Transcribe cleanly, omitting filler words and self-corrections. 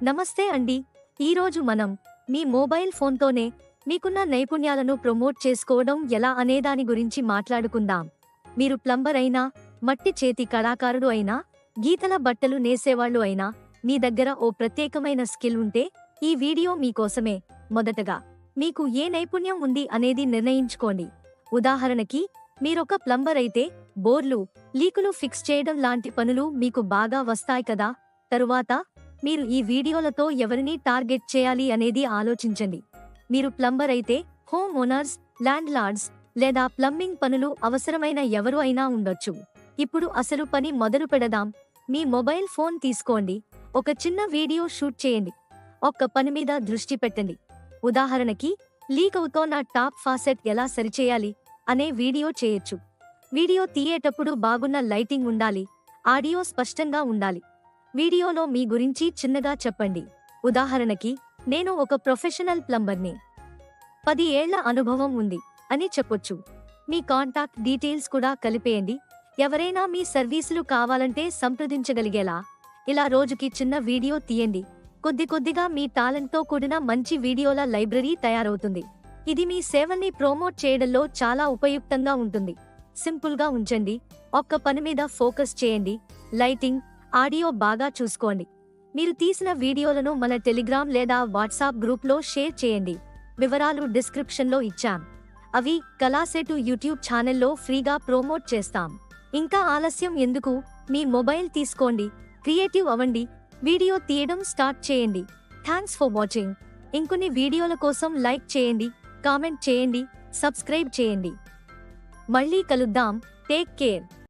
నమస్తే అండి. ఈరోజు మనం మీ మొబైల్ ఫోన్తోనే మీకున్న నైపుణ్యాలను ప్రమోట్ చేసుకోవడం ఎలా అనేదాని గురించి మాట్లాడుకుందాం. మీరు ప్లంబర్ అయినా, మట్టి చేతి కళాకారుడు అయినా, గీతల బట్టలు నేసేవాళ్ళు అయినా, మీ దగ్గర ఓ ప్రత్యేకమైన స్కిల్ ఉంటే ఈ వీడియో మీకోసమే. మొదటగా మీకు ఏ నైపుణ్యం ఉంది అనేది నిర్ణయించుకోండి. ఉదాహరణకి మీరొక ప్లంబర్ అయితే బోర్లు, లీకులు ఫిక్స్ చేయడం లాంటి పనులు మీకు బాగా వస్తాయి కదా. తరువాత మీరు ఈ వీడియోలతో ఎవరిని టార్గెట్ చేయాలి అనేది ఆలోచించండి. మీరు ప్లంబర్ అయితే హోమ్ ఓనర్స్, ల్యాండ్ లార్డ్స్ లేదా ప్లంబింగ్ పనులు అవసరమైన ఎవరు అయినా ఉండొచ్చు. ఇప్పుడు అసలు పని మొదలు పెడదాం. మీ మొబైల్ ఫోన్ తీసుకోండి. ఒక చిన్న వీడియో షూట్ చేయండి. ఒక్క పని మీద దృష్టి పెట్టండి. ఉదాహరణకి లీక్ అవుతోన్న టాప్ ఫాసెట్ ఎలా సరిచేయాలి అనే వీడియో చేయొచ్చు. వీడియో తీయేటప్పుడు బాగున్న లైటింగ్ ఉండాలి, ఆడియో స్పష్టంగా ఉండాలి. వీడియోలో మీ గురించి చిన్నగా చెప్పండి. ఉదాహరణకి నేను ఒక ప్రొఫెషనల్ ప్లంబర్ని, 10 ఏళ్ల అనుభవం ఉంది అని చెప్పొచ్చు. మీ కాంటాక్ట్ డీటెయిల్స్ కూడా కలిపేయండి. ఎవరైనా మీ సర్వీసులు కావాలంటే సంప్రదించగలిగేలా. ఇలా రోజుకి చిన్న వీడియో తీయండి. కొద్ది కొద్దిగా మీ టాలెంట్తో కూడిన మంచి వీడియోల లైబ్రరీ తయారవుతుంది. ఇది మీ సేవల్ని ప్రోమోట్ చేయడంలో చాలా ఉపయుక్తంగా ఉంటుంది. సింపుల్గా ఉంచండి. ఒక్క పని మీద ఫోకస్ చేయండి. లైటింగ్, ఆడియో బాగా చూసుకోండి. మీరు తీసిన వీడియోలను మన టెలిగ్రామ్ లేదా వాట్సాప్ గ్రూప్లో షేర్ చేయండి. వివరాలు డిస్క్రిప్షన్లో ఇచ్చాం. అవి కళాసేటు యూట్యూబ్ ఛానల్లో ఫ్రీగా ప్రోమోట్ చేస్తాం. ఇంకా ఆలస్యం ఎందుకు? మీ మొబైల్ తీసుకోండి, క్రియేటివ్ అవ్వండి, వీడియో తీయడం స్టార్ట్ చేయండి. Thanks for watching. ఇంకొన్ని వీడియోల కోసం లైక్ చేయండి, కామెంట్ చేయండి, సబ్స్క్రైబ్ చేయండి. మళ్ళీ కలుద్దాం. Take care.